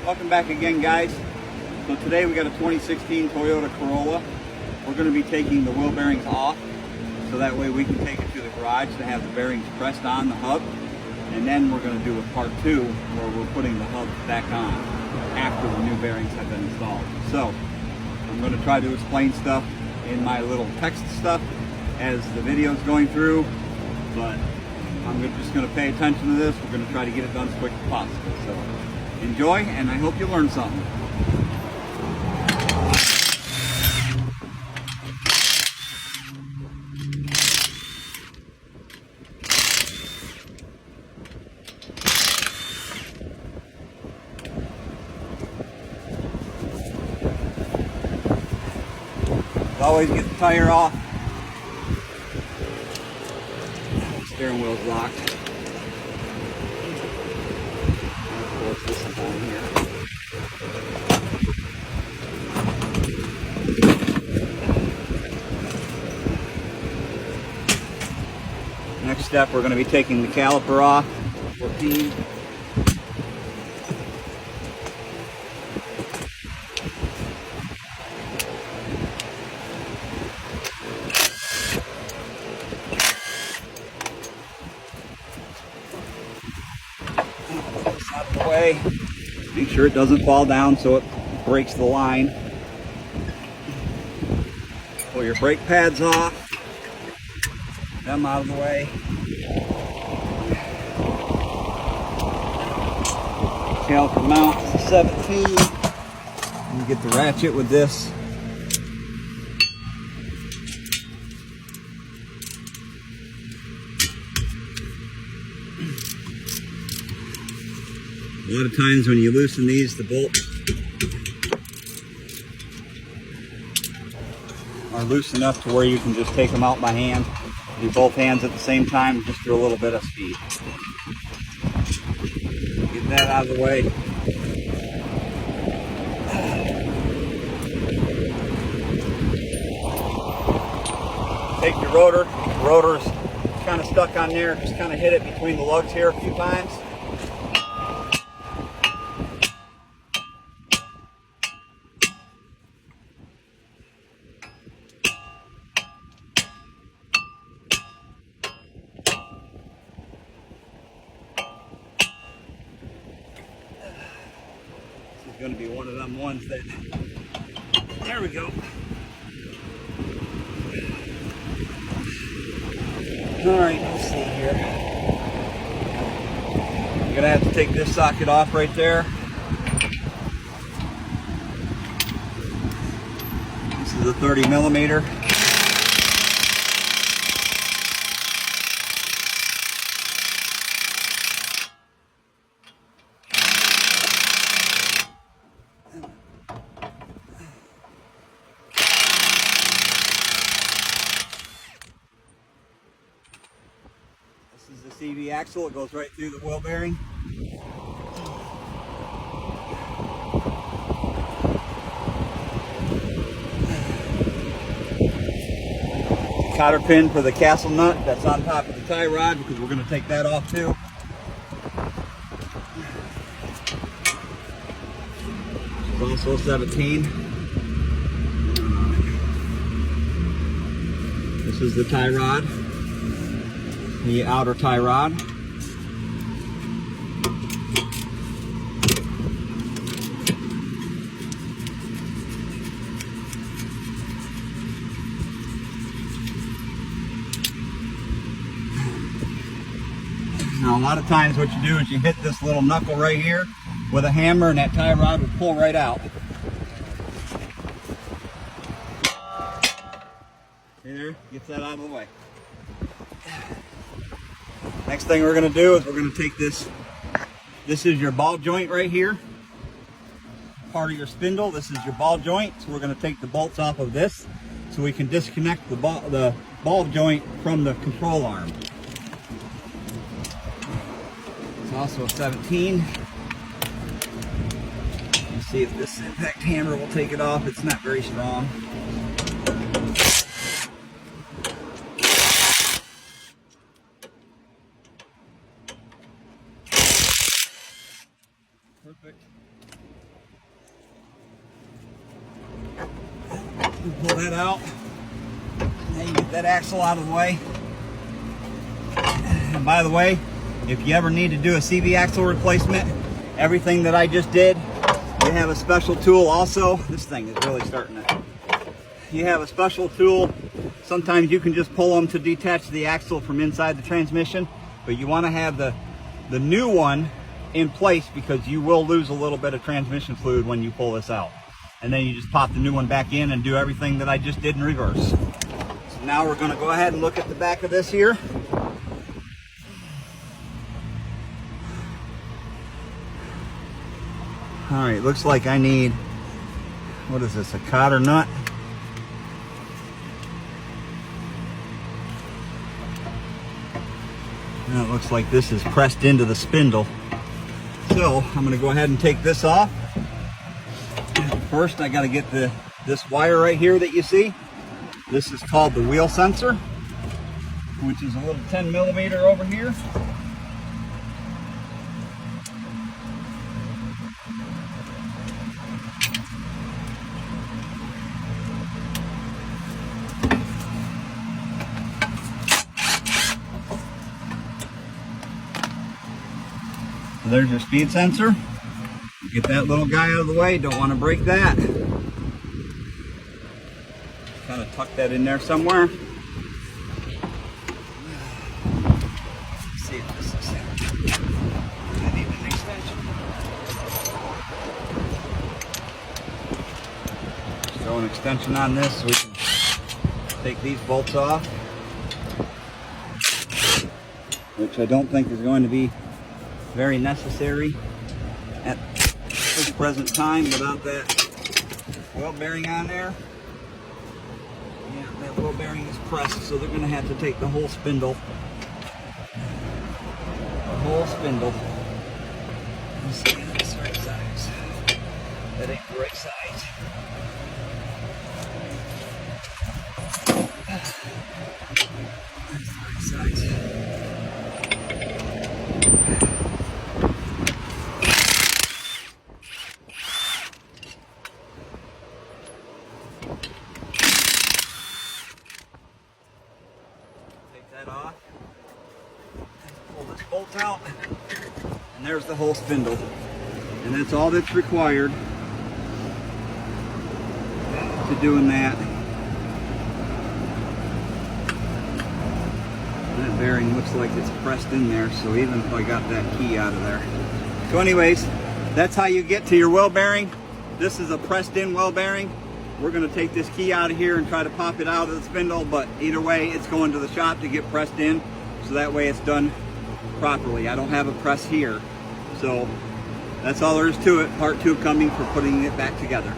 Welcome back again, guys. So today we got a 2016 Toyota Corolla. We're going to be taking the wheel bearings off so that way we can take it to the garage to have the bearings pressed on the hub, and then we're going to do a part 2 where we're putting the hub back on after the new bearings have been installed. So I'm going to try to explain stuff in my little text stuff as the video is going through, but I'm just going to pay attention to this. We're going to try to get it done as quick as possible. So enjoy, and I hope you learn something. Always get the tire off. Steering wheel's locked. Of course, this is on here. Next step, we're going to be taking the caliper off. 14. Out of the way. Make sure it doesn't fall down so it breaks the line. Pull your brake pads off. Them out of the way. Caliper mount is 17. You get the ratchet with this. A lot of times when you loosen these, the bolts are loose enough to where you can just take them out by hand. Do both hands at the same time, just do a little bit of speed. Get that out of the way. Take your rotor. The rotor's kind of stuck on there. Just kind of hit it between the lugs here a few times. Going to be one of them ones that, there we go. All right, let's see here. You're going to have to take this socket off right there. This is a 30 millimeter. This is the CV axle. It goes right through the wheel bearing. The cotter pin for the castle nut that's on top of the tie rod, because we're going to take that off too. This is also 17. This is the tie rod. The outer tie rod. Now a lot of times what you do is you hit this little knuckle right here with a hammer, and that tie rod will pull right out. There, gets that out of the way. Next thing we're going to do is we're going to take this. This is your ball joint right here. Part of your spindle. This is your ball joint. So we're going to take the bolts off of this so we can disconnect the ball joint from the control arm. It's also a 17. Let's see if this impact hammer will take it off. It's not very strong. Perfect. Pull that out. Now you get that axle out of the way. And by the way, if you ever need to do a CV axle replacement, everything that I just did, you have a special tool also. This thing is really starting to. You have a special tool. Sometimes you can just pull them to detach the axle from inside the transmission, but you want to have the new one in place because you will lose a little bit of transmission fluid when you pull this out. And then you just pop the new one back in and do everything that I just did in reverse. So now we're going to go ahead and look at the back of this here. All right, looks like I need, what is this, a cotter nut? Now it looks like this is pressed into the spindle. So I'm going to go ahead and take this off. First, I got to get this wire right here that you see. This is called the wheel sensor, which is a little 10 millimeter over here. There's your speed sensor. Get that little guy out of the way, don't want to break that. Kind of tuck that in there somewhere. Let's see if this is there. I need an extension. Throw an extension on this so we can take these bolts off. Which I don't think is going to be very necessary at this present time without that wheel bearing on there. Yeah, that wheel bearing is pressed, so they're going to have to take the whole spindle. The whole spindle. Let's see if that's the right size. That ain't the right size. That's the right size. Off, pull this bolt out, and there's the whole spindle, and that's all that's required to doing that. That bearing looks like it's pressed in there, so even if I got that key out of there. So anyways, that's how you get to your wheel bearing. This is a pressed in wheel bearing. We're going to take this key out of here and try to pop it out of the spindle, but either way it's going to the shop to get pressed in, so that way it's done properly. I don't have a press here, so that's all there is to it. Part 2 coming for putting it back together.